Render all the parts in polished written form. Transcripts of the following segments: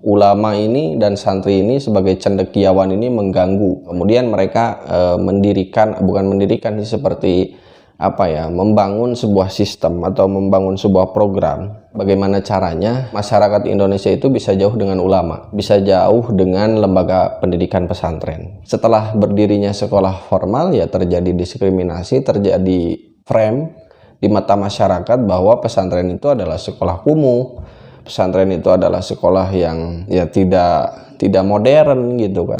ulama ini dan santri ini sebagai cendekiawan ini mengganggu. Kemudian mereka membangun sebuah sistem atau membangun sebuah program. Bagaimana caranya masyarakat Indonesia itu bisa jauh dengan ulama, bisa jauh dengan lembaga pendidikan pesantren. Setelah berdirinya sekolah formal, ya terjadi diskriminasi, terjadi frame di mata masyarakat bahwa pesantren itu adalah sekolah kumuh, pesantren itu adalah sekolah yang ya tidak modern gitu kan.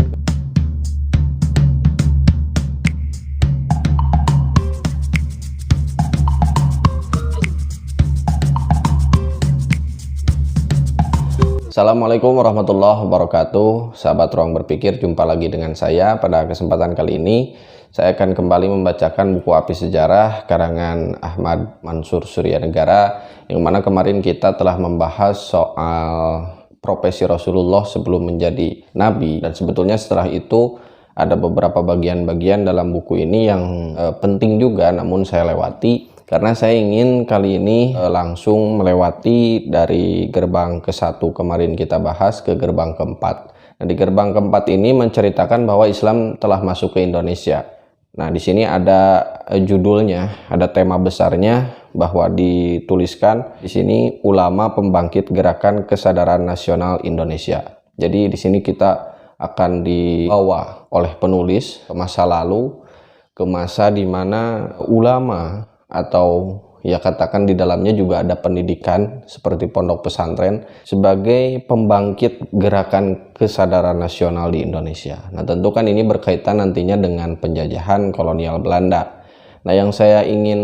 Assalamualaikum warahmatullahi wabarakatuh. Sahabat Ruang Berpikir, jumpa lagi dengan saya. Pada kesempatan kali ini saya akan kembali membacakan buku Api Sejarah karangan Ahmad Mansur Suryanegara, yang mana kemarin kita telah membahas soal profesi Rasulullah sebelum menjadi nabi, dan sebetulnya setelah itu ada beberapa bagian-bagian dalam buku ini yang penting juga, namun saya lewati karena saya ingin kali ini langsung melewati dari gerbang ke-1 kemarin kita bahas ke gerbang ke-4. Nah, di gerbang ke-4 ini menceritakan bahwa Islam telah masuk ke Indonesia. Nah, di sini ada judulnya, ada tema besarnya, bahwa dituliskan di sini ulama pembangkit gerakan kesadaran nasional Indonesia. Jadi di sini kita akan dibawa oleh penulis ke masa lalu, ke masa di mana ulama atau ya katakan di dalamnya juga ada pendidikan seperti pondok pesantren sebagai pembangkit gerakan kesadaran nasional di Indonesia. Nah, tentu kan ini berkaitan nantinya dengan penjajahan kolonial Belanda. Nah, yang saya ingin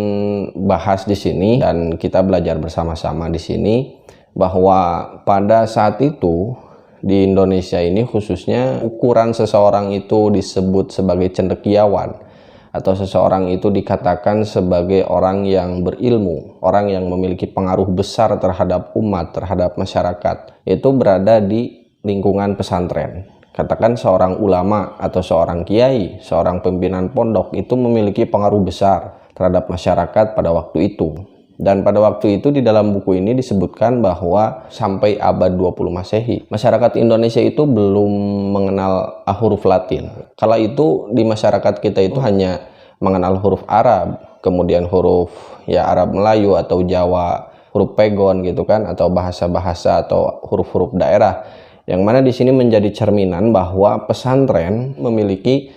bahas di sini dan kita belajar bersama-sama di sini bahwa pada saat itu di Indonesia ini khususnya ukuran seseorang itu disebut sebagai cendekiawan, atau seseorang itu dikatakan sebagai orang yang berilmu, orang yang memiliki pengaruh besar terhadap umat, terhadap masyarakat, itu berada di lingkungan pesantren. Katakan seorang ulama atau seorang kiai, seorang pimpinan pondok itu memiliki pengaruh besar terhadap masyarakat pada waktu itu. Dan pada waktu itu di dalam buku ini disebutkan bahwa sampai abad 20 Masehi, masyarakat Indonesia itu belum mengenal huruf Latin. Kala itu di masyarakat kita itu hanya mengenal huruf Arab, kemudian huruf ya Arab Melayu atau Jawa, huruf pegon gitu kan, atau bahasa-bahasa atau huruf-huruf daerah. Yang mana di sini menjadi cerminan bahwa pesantren memiliki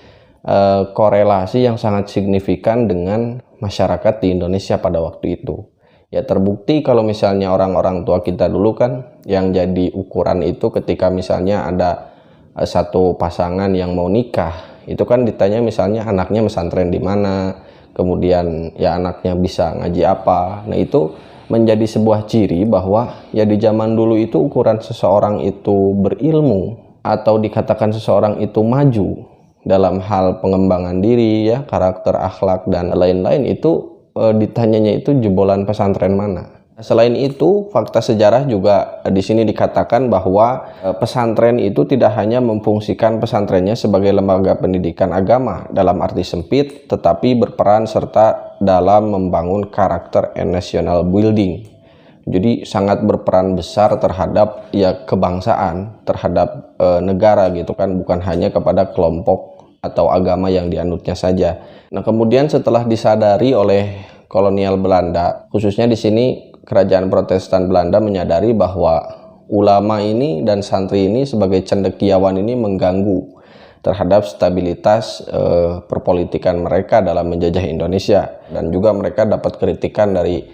korelasi yang sangat signifikan dengan masyarakat di Indonesia pada waktu itu. Ya terbukti kalau misalnya orang-orang tua kita dulu kan yang jadi ukuran itu ketika misalnya ada satu pasangan yang mau nikah, itu kan ditanya misalnya anaknya pesantren di mana, kemudian ya anaknya bisa ngaji apa. Nah, itu menjadi sebuah ciri bahwa ya di zaman dulu itu ukuran seseorang itu berilmu atau dikatakan seseorang itu maju dalam hal pengembangan diri, ya karakter, akhlak dan lain-lain, itu ditanyanya itu jebolan pesantren mana. Selain itu, fakta sejarah juga di sini dikatakan bahwa pesantren itu tidak hanya memfungsikan pesantrennya sebagai lembaga pendidikan agama dalam arti sempit, tetapi berperan serta dalam membangun karakter and national building. Jadi sangat berperan besar terhadap ya kebangsaan, terhadap negara gitu kan, bukan hanya kepada kelompok atau agama yang dianutnya saja. Nah, kemudian setelah disadari oleh kolonial Belanda, khususnya di sini kerajaan Protestan Belanda menyadari bahwa ulama ini dan santri ini sebagai cendekiawan ini mengganggu terhadap stabilitas perpolitikan mereka dalam menjajah Indonesia, dan juga mereka dapat kritikan dari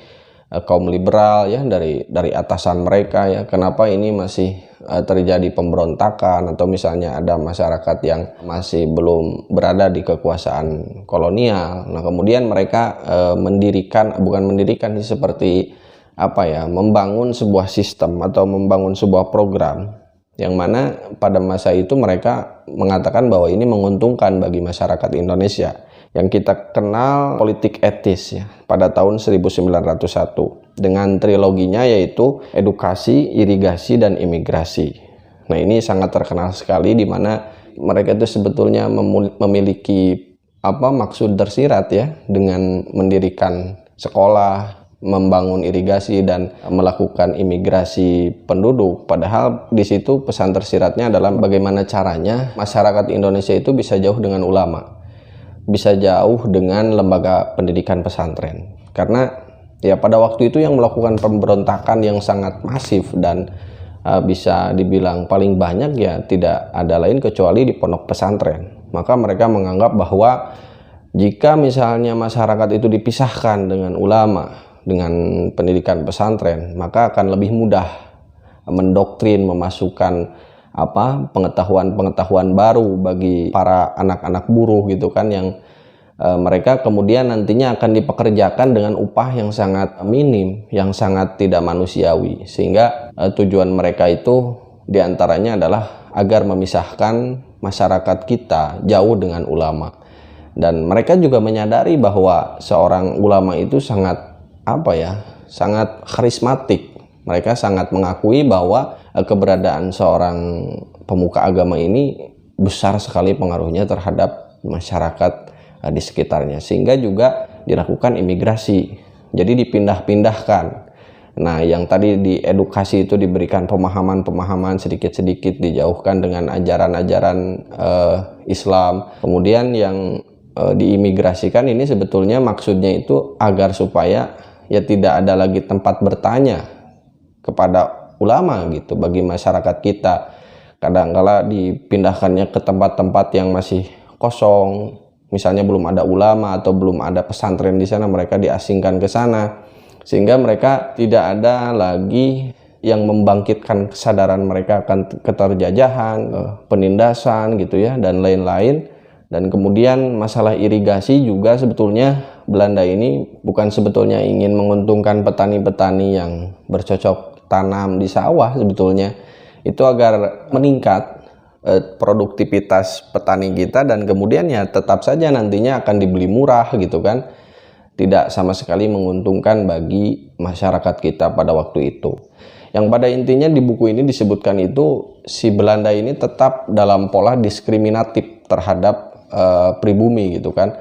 kaum liberal, ya dari atasan mereka, ya kenapa ini masih terjadi pemberontakan, atau misalnya ada masyarakat yang masih belum berada di kekuasaan kolonial. Nah, kemudian mereka membangun sebuah sistem atau membangun sebuah program yang mana pada masa itu mereka mengatakan bahwa ini menguntungkan bagi masyarakat Indonesia, yang kita kenal politik etis, ya, pada tahun 1901 dengan triloginya yaitu edukasi, irigasi, dan imigrasi. Nah, ini sangat terkenal sekali di mana mereka itu sebetulnya memiliki maksud tersirat, ya, dengan mendirikan sekolah, membangun irigasi dan melakukan imigrasi penduduk. Padahal di situ pesan tersiratnya adalah bagaimana caranya masyarakat Indonesia itu bisa jauh dengan ulama, bisa jauh dengan lembaga pendidikan pesantren. Karena ya pada waktu itu yang melakukan pemberontakan yang sangat masif dan bisa dibilang paling banyak ya tidak ada lain kecuali di pondok pesantren. Maka mereka menganggap bahwa jika misalnya masyarakat itu dipisahkan dengan ulama, dengan pendidikan pesantren, maka akan lebih mudah mendoktrin, memasukkan pengetahuan-pengetahuan baru bagi para anak-anak buruh gitu kan, yang mereka kemudian nantinya akan dipekerjakan dengan upah yang sangat minim, yang sangat tidak manusiawi. Sehingga tujuan mereka itu diantaranya adalah agar memisahkan masyarakat kita jauh dengan ulama. Dan mereka juga menyadari bahwa seorang ulama itu sangat sangat karismatik. Mereka sangat mengakui bahwa keberadaan seorang pemuka agama ini besar sekali pengaruhnya terhadap masyarakat di sekitarnya, sehingga juga dilakukan imigrasi, jadi dipindah-pindahkan. Nah, yang tadi diedukasi itu diberikan pemahaman-pemahaman sedikit-sedikit, dijauhkan dengan ajaran-ajaran Islam. Kemudian yang diimigrasikan ini sebetulnya maksudnya itu agar supaya ya tidak ada lagi tempat bertanya kepada ulama gitu bagi masyarakat kita. Kadang-kala dipindahkannya ke tempat-tempat yang masih kosong, misalnya belum ada ulama atau belum ada pesantren di sana, mereka diasingkan ke sana, sehingga mereka tidak ada lagi yang membangkitkan kesadaran mereka akan keterjajahan, penindasan gitu ya, dan lain-lain. Dan kemudian masalah irigasi juga sebetulnya Belanda ini bukan sebetulnya ingin menguntungkan petani-petani yang bercocok tanam di sawah sebetulnya, itu agar meningkat produktivitas petani kita, dan kemudian ya tetap saja nantinya akan dibeli murah gitu kan, tidak sama sekali menguntungkan bagi masyarakat kita pada waktu itu. Yang pada intinya di buku ini disebutkan itu si Belanda ini tetap dalam pola diskriminatif terhadap pribumi gitu kan,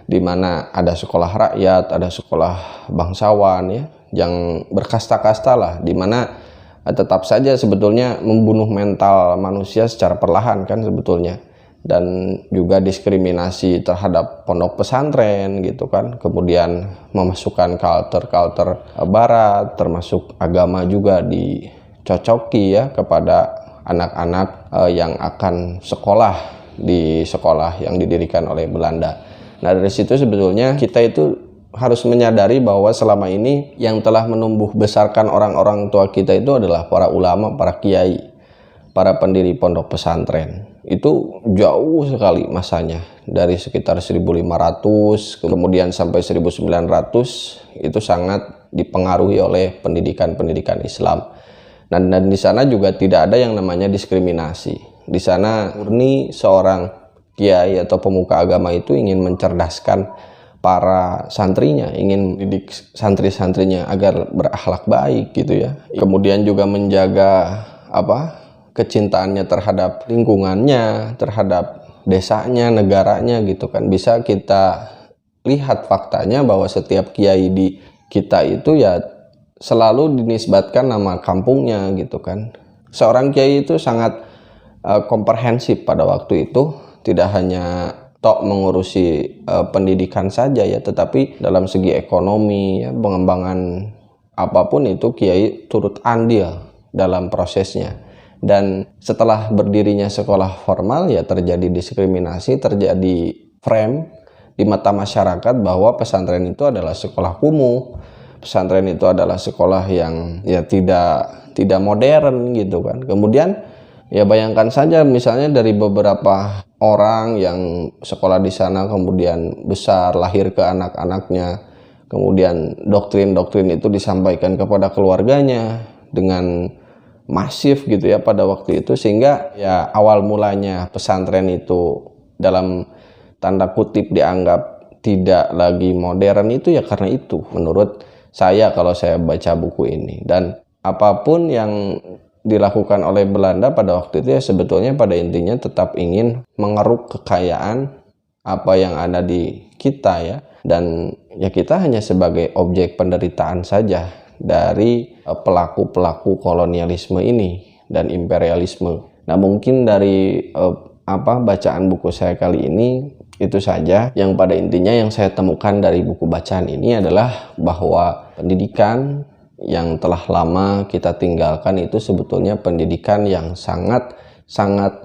dimana ada sekolah rakyat, ada sekolah bangsawan ya, yang berkasta-kasta lah, dimana tetap saja sebetulnya membunuh mental manusia secara perlahan kan sebetulnya. Dan juga diskriminasi terhadap pondok pesantren gitu kan, kemudian memasukkan kultur barat, termasuk agama juga dicocoki ya kepada anak-anak yang akan sekolah di sekolah yang didirikan oleh Belanda. Nah, dari situ sebetulnya kita itu harus menyadari bahwa selama ini yang telah menumbuh besarkan orang-orang tua kita itu adalah para ulama, para kiai, para pendiri pondok pesantren. Itu jauh sekali masanya, dari sekitar 1500 kemudian sampai 1900, itu sangat dipengaruhi oleh pendidikan-pendidikan Islam. Dan di sana juga tidak ada yang namanya diskriminasi. Di sana murni seorang kiai atau pemuka agama itu ingin mencerdaskan para santrinya, ingin didik santri-santrinya agar berakhlak baik gitu ya. Kemudian juga menjaga kecintaannya terhadap lingkungannya, terhadap desanya, negaranya gitu kan. Bisa kita lihat faktanya bahwa setiap kiai di kita itu ya selalu dinisbatkan nama kampungnya gitu kan. Seorang kiai itu sangat komprehensif pada waktu itu, tidak hanya mengurusi pendidikan saja ya, tetapi dalam segi ekonomi ya, pengembangan apapun itu kiai turut andil dalam prosesnya. Dan setelah berdirinya sekolah formal ya terjadi diskriminasi, terjadi frame di mata masyarakat bahwa pesantren itu adalah sekolah kumuh, pesantren itu adalah sekolah yang ya tidak modern gitu kan. Kemudian ya bayangkan saja misalnya dari beberapa orang yang sekolah di sana kemudian besar, lahir ke anak-anaknya, kemudian doktrin-doktrin itu disampaikan kepada keluarganya dengan masif gitu ya pada waktu itu, sehingga ya awal mulanya pesantren itu dalam tanda kutip dianggap tidak lagi modern itu ya karena itu, menurut saya kalau saya baca buku ini. Dan apapun yang dilakukan oleh Belanda pada waktu itu ya sebetulnya pada intinya tetap ingin mengeruk kekayaan apa yang ada di kita ya, dan ya kita hanya sebagai objek penderitaan saja dari pelaku-pelaku kolonialisme ini dan imperialisme. Nah, mungkin dari bacaan buku saya kali ini itu saja yang pada intinya yang saya temukan dari buku bacaan ini adalah bahwa pendidikan yang telah lama kita tinggalkan itu sebetulnya pendidikan yang sangat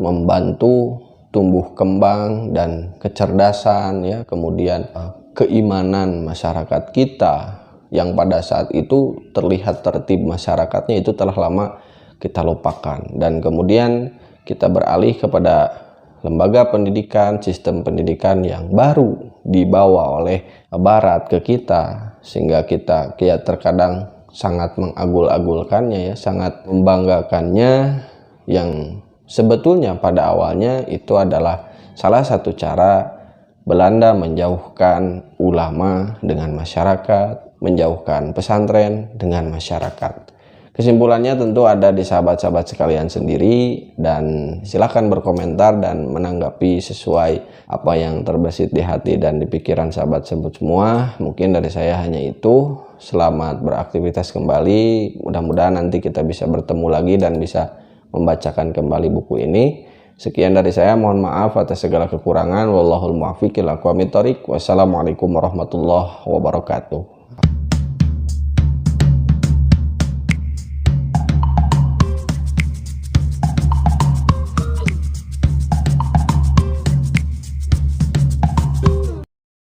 membantu tumbuh kembang dan kecerdasan, ya, kemudian keimanan masyarakat kita yang pada saat itu terlihat tertib masyarakatnya itu telah lama kita lupakan, dan kemudian kita beralih kepada lembaga pendidikan, sistem pendidikan yang baru dibawa oleh Barat ke kita, sehingga kita terkadang sangat mengagul-agulkannya, ya, sangat membanggakannya, yang sebetulnya pada awalnya itu adalah salah satu cara Belanda menjauhkan ulama dengan masyarakat, menjauhkan pesantren dengan masyarakat. Kesimpulannya tentu ada di sahabat-sahabat sekalian sendiri, dan silakan berkomentar dan menanggapi sesuai apa yang terbesit di hati dan di pikiran sahabat semua. Mungkin dari saya hanya itu. Selamat beraktivitas kembali. Mudah-mudahan nanti kita bisa bertemu lagi dan bisa membacakan kembali buku ini. Sekian dari saya, mohon maaf atas segala kekurangan. Wallahul muwaffiq ila aqwamit thoriq. Wassalamualaikum warahmatullahi wabarakatuh.